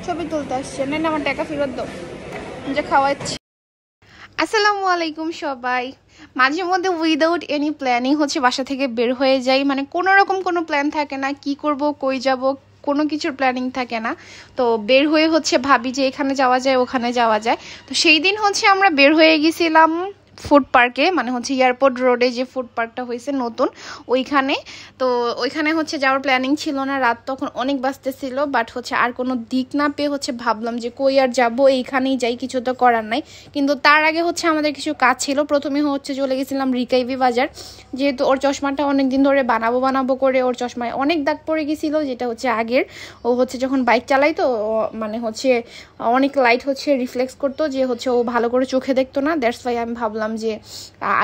ছবি তুলতে আসছে, না আমার টাকা ফেরত দাও যে খাওয়াচ্ছি। আসসালামু আলাইকুম সবাই। মাঝে মধ্যে উইদাউট এনি প্ল্যানিং হচ্ছে বাসা থেকে বের হয়ে যাই, মানে কোনো রকম কোনো প্ল্যান থাকে না, কি করব কই যাব কোনো কিছুর প্ল্যানিং থাকে না। তো বের হয়ে হচ্ছে ভাবি যে এখানে যাওয়া যায় ওখানে যাওয়া যায়। তো সেই দিন হচ্ছে আমরা বের হয়ে গেছিলাম ফুড পার্কে, মানে হচ্ছে এয়ারপোর্ট রোডে যে ফুড পার্কটা হয়েছে নতুন ওইখানে। তো ওইখানে হচ্ছে যাওয়ার প্ল্যানিং ছিল না, রাত তখন অনেক বাজতেছিল, বাট হচ্ছে আর কোনো দিক না পেয়ে হচ্ছে ভাবলাম যে কই আর যাবো, এইখানেই যাই, কিছু তো করার নাই। কিন্তু তার আগে হচ্ছে আমাদের কিছু কাজ ছিল। প্রথমে হচ্ছে চলে গেছিলাম রিকাইবি বাজার, যেহেতু ওর চশমাটা অনেক দিন ধরে বানাবো করে ওর চশমায় অনেক দাগ পড়ে গেছিল, যেটা হচ্ছে আগের। ও হচ্ছে যখন বাইক চালাই তো মানে হচ্ছে অনেক লাইট হচ্ছে রিফ্লেক্স করতো, যে হচ্ছে ও ভালো করে চোখে দেখতো না। দ্যাটস ওয়াই আমি ভাবলাম যে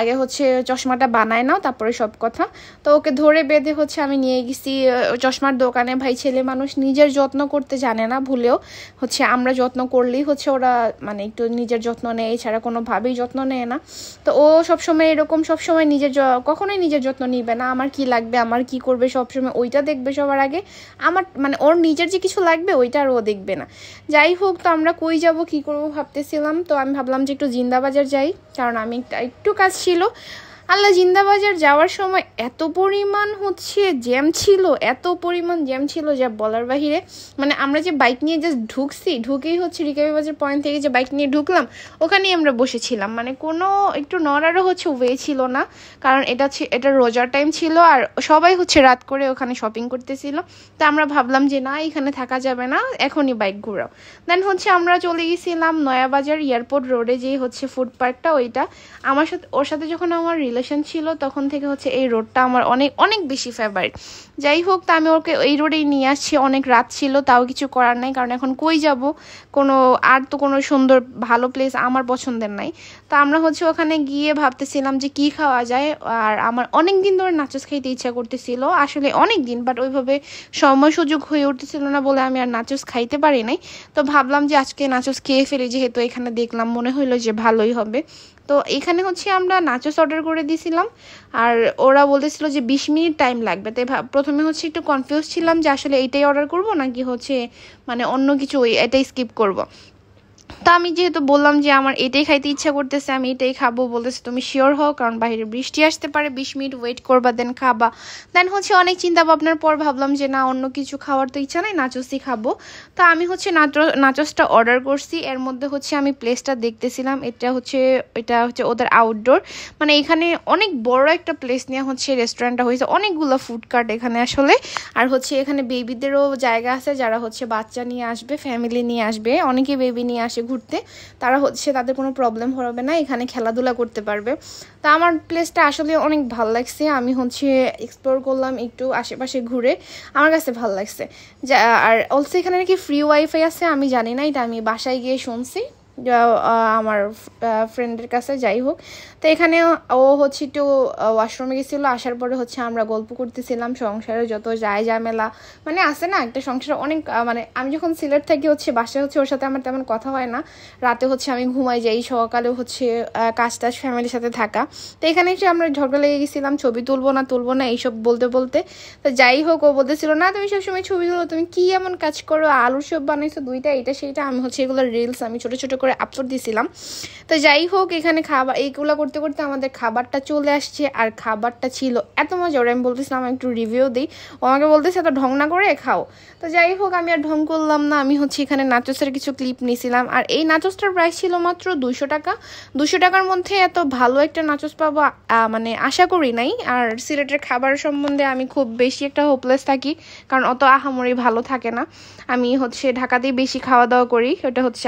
আগে হচ্ছে চশমাটা বানায় নাও তারপরে সব কথা। তো ওকে ধরে বেঁধে হচ্ছে আমি নিয়ে গেছি চশমার দোকানে। ভাই ছেলে মানুষ নিজের যত্ন করতে জানে না, ভুলেও হচ্ছে আমরা যত্ন করলেই হচ্ছে ওরা মানে একটু নিজের যত্ন নেয়, এছাড়া কোনোভাবেই যত্ন নেয় না। তো ও সবসময় এরকম, সবসময় কখনোই নিজের যত্ন নিবে না। আমার কি লাগবে, আমার কি করবে, সবসময় ওইটা দেখবে সবার আগে। আমার মানে ওর নিজের যে কিছু লাগবে ওইটা আর ও দেখবে না। যাই হোক, তো আমরা কই যাব কি করব ভাবতেছিলাম। তো আমি ভাবলাম যে একটু জিন্দাবাজার যাই, কারণ আমি একটু কাজ ছিল। আল্লাহ, জিন্দাবাজার যাওয়ার সময় এত পরিমাণ হচ্ছে জ্যাম ছিল, এত পরিমাণ জ্যাম ছিল যা বলার বাহিরে। মানে আমরা যে বাইক নিয়ে জাস্ট ঢুকেই হচ্ছে রিকাবি বাজার পয়েন্ট থেকে যে বাইক নিয়ে ঢুকলাম ওখানেই আমরা বসেছিলাম, মানে কোনো একটু নড়ারও হচ্ছে ওয়ে ছিল না। কারণ এটা রোজার টাইম ছিল আর সবাই হচ্ছে রাত করে ওখানে শপিং করতেছিল। তো আমরা ভাবলাম যে না, এখানে থাকা যাবে না, এখনই বাইক ঘোরাও। দেন হচ্ছে আমরা চলে গেছিলাম নয়াবাজার এয়ারপোর্ট রোডে, যে হচ্ছে ফুড পার্কটা ওইটা। আমার সাথে ওর সাথে যখন আমার রিলেশন ছিল তখন থেকে হচ্ছে এই রোডটা আমার অনেক অনেক বেশি ফেভারিট। যাই হোক, তা আমি ওকে এই রোডেই নিয়ে আসছি। অনেক রাত ছিল, তাও কিছু করার নাই, কারণ এখন কই যাব, কোনো সুন্দর ভালো প্লেস আমার পছন্দের নাই। তা আমরা হচ্ছে ওখানে গিয়ে ভাবতেছিলাম যে কি খাওয়া যায়। আর আমার অনেক দিন ধরে নাচোস খাইতে ইচ্ছা করতেছিল, আসলে অনেক দিন, বাট ওইভাবে সময় সুযোগ হয়ে উঠতেছিল না বলে আমি আর নাচোস খাইতে পারি নাই। তো ভাবলাম যে আজকে নাচোস খেয়ে ফেলি, যেহেতু এখানে দেখলাম মনে হইলো যে ভালোই হবে। তো এখানে হচ্ছে আমরা নাচোস অর্ডার করে দিয়েছিলাম, আর ওরা বলতেছিল যে 20 মিনিট টাইম লাগবে। তাই প্রথমে হচ্ছে একটু কনফিউজ ছিলাম যে আসলে এইটাই অর্ডার করব নাকি হচ্ছে মানে অন্য কিছু এটাই স্কিপ করব। তো আমি যেহেতু বললাম যে আমার এটাই খাইতে ইচ্ছা করতেছে, আমি এটাই খাবো, বলতেছে তুমি শিওর হও, কারণ বাইরে বৃষ্টি আসতে পারে, 20 মিনিট ওয়েট করবা দেন খাবা। দেন হচ্ছে অনেক চিন্তা ভাবনার পর ভাবলাম যে না, অন্য কিছু খাওয়ার তো ইচ্ছা নাই, নাচোসই খাবো। তো আমি হচ্ছে নাচোসটা অর্ডার করছি। এর মধ্যে হচ্ছে আমি প্লেসটা দেখতেছিলাম, এটা হচ্ছে ওদের আউটডোর, মানে এখানে অনেক বড় একটা প্লেস নিয়ে হচ্ছে রেস্টুরেন্টটা হয়েছে, অনেকগুলো ফুড কার্ট এখানে আসলে। আর হচ্ছে এখানে বেবিদেরও জায়গা আছে, যারা হচ্ছে বাচ্চা নিয়ে আসবে, ফ্যামিলি নিয়ে আসবে, অনেকে বেবি নিয়ে আসে ঘুরতে, তারা হচ্ছে তাদের কোনো প্রবলেম হবে না, এখানে খেলাধুলা করতে পারবে। তা আমার প্লেসটা আসলে অনেক ভালো লাগছে। আমি হচ্ছে এক্সপ্লোর করলাম একটু আশেপাশে ঘুরে, আমার কাছে ভালো লাগছে। আর অলসো এখানে নাকি ফ্রি ওয়াইফাই আছে, আমি জানি না, এটা আমি বাসায় গিয়ে শুনছি আমার ফ্রেন্ডের কাছে। যাই হোক, তো এখানে ও হচ্ছে একটু ওয়াশরুমে গেছিলো, আসার পরে হচ্ছে আমরা গল্প করতেছিলাম সংসারে যত যায় ঝামেলা, মানে আছে না একটা সংসারে অনেক, মানে আমি যখন সিলেট থাকি হচ্ছে বাসায় হচ্ছে ওর সাথে আমার তেমন কথা হয় না, রাতে হচ্ছে আমি ঘুমাই যাই, সকালে হচ্ছে কাজ টাজ ফ্যামিলির সাথে থাকা। তো এখানে এসে আমরা ঝগড়া লেগে গেছিলাম, ছবি তুলবো না এইসব বলতে বলতে। তো যাই হোক, ও বলতেছিল না তুমি সবসময় ছবি তুলো, তুমি কি এমন কাজ করো, আলুর সব বানাইছো দুইটা, এটা সেইটা। আমি হচ্ছে এগুলোর রিলস আমি ছোটো ছোটো করে আপলোড দিয়েছিলাম। তো যাই হোক, এখানে এইগুলো করতে করতে আমাদের খাবারটা চলে আসছে, আর খাবারটা ছিল এত মজা, ওরা আমি বলতেছিলাম একটু রিভিউ দিই, ও আমাকে বলতেছে এত ঢং না করে খাও। তো যাই হোক, আমি আর ঢং করলাম না, আমি হচ্ছে এখানে নাচোসের কিছু ক্লিপ নিয়েছিলাম। আর এই নাচোসটার প্রাইস ছিল মাত্র 200 টাকা। 200 টাকার মধ্যে এত ভালো একটা নাচোস পাবো মানে আশা করি নাই। আর সিলেটের খাবার সম্বন্ধে আমি খুব বেশি একটা হোপলেস থাকি, কারণ অত আহামরি ভালো থাকে না। আমি হচ্ছে ঢাকাতেই বেশি খাওয়া দাওয়া করি, ওটা হচ্ছে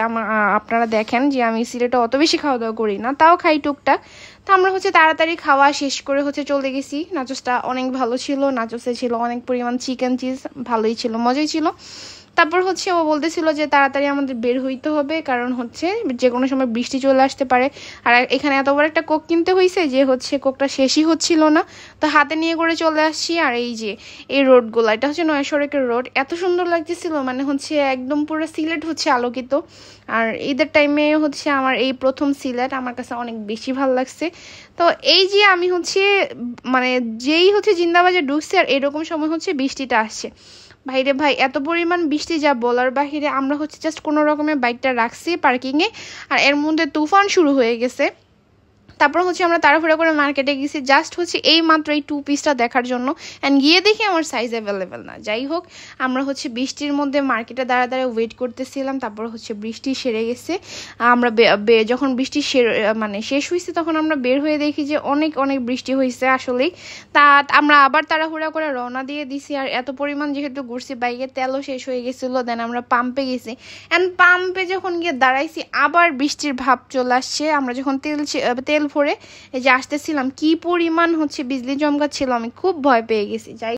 আপনারা দেখেন যে আমি সিলেটে অত বেশি খাওয়া দাওয়া করি না, তাও খাই টুকটাক। তো আমরা হচ্ছে তাড়াতাড়ি খাওয়া শেষ করে হচ্ছে চলে গেছি। নাচোসটা অনেক ভালো ছিল, নাচোসে ছিল অনেক পরিমাণ চিকেন চিজ, ভালোই ছিল, মজাই ছিল। তারপর হচ্ছে ও বলতেছিল যে তাড়াতাড়ি আমাদের বের হইতে হবে, কারণ হচ্ছে যে কোনো সময় বৃষ্টি চলে আসতে পারে। আর এখানে এত বড় একটা কোক কিনতে হয়েছে যে হচ্ছে কোকটা শেষই হচ্ছিল না, তো হাতে নিয়ে করে চলে আসছি। আর এই যে এই রোডগুলো, এটা হচ্ছে নয়া সড়কের রোড, এত সুন্দর লাগতেছিল, মানে হচ্ছে একদম পুরো সিলেট হচ্ছে আলোকিত। আর ঈদের টাইমে হচ্ছে আমার এই প্রথম সিলেট, আমার কাছে অনেক বেশি ভালো লাগছে। তো এই যে আমি হচ্ছে মানে যেই হচ্ছে জিন্দাবাজার ঢুকছি আর এরকম সময় হচ্ছে বৃষ্টিটা আসছে, ভাইরে ভাই এত পরিমাণ বৃষ্টি যা বলার বাহিরে। আমরা হচ্ছে জাস্ট কোনো রকমে বাইকটা রাখছি পার্কিংয়ে, আর এর মধ্যে তুফান শুরু হয়ে গেছে। তারপর হচ্ছে আমরা তাড়াহুড়া করে মার্কেটে গেছি জাস্ট হচ্ছে এই মাত্র এই 2 পিসটা দেখার জন্য, অ্যান্ড গিয়ে দেখি আমার সাইজ অ্যাভেলেবেল না। যাই হোক, আমরা হচ্ছে বৃষ্টির মধ্যে মার্কেটে দাঁড়ায় ওয়েট করতেছিলাম। তারপর হচ্ছে বৃষ্টি সেরে গেছে। আমরা যখন বৃষ্টি মানে শেষ হয়েছে তখন আমরা বের হয়ে দেখি যে অনেক অনেক বৃষ্টি হয়েছে আসলেই। তা আমরা আবার তাড়াহুড়া করে রওনা দিয়ে দিছি। আর এত পরিমাণ যেহেতু ঘুরছি, বাইকের তেলও শেষ হয়ে গেছিলো। দেন আমরা পাম্পে গেছি, অ্যান্ড পাম্পে যখন গিয়ে দাঁড়াইছি আবার বৃষ্টির ভাব চলে আসছে। আমরা যখন তেল ভরে এই যে আসতেছিলাম, কি পরিমাণ হচ্ছে বিজলি চমকাচ্ছিল, আমি খুব ভয় পেয়ে গেছি। যাই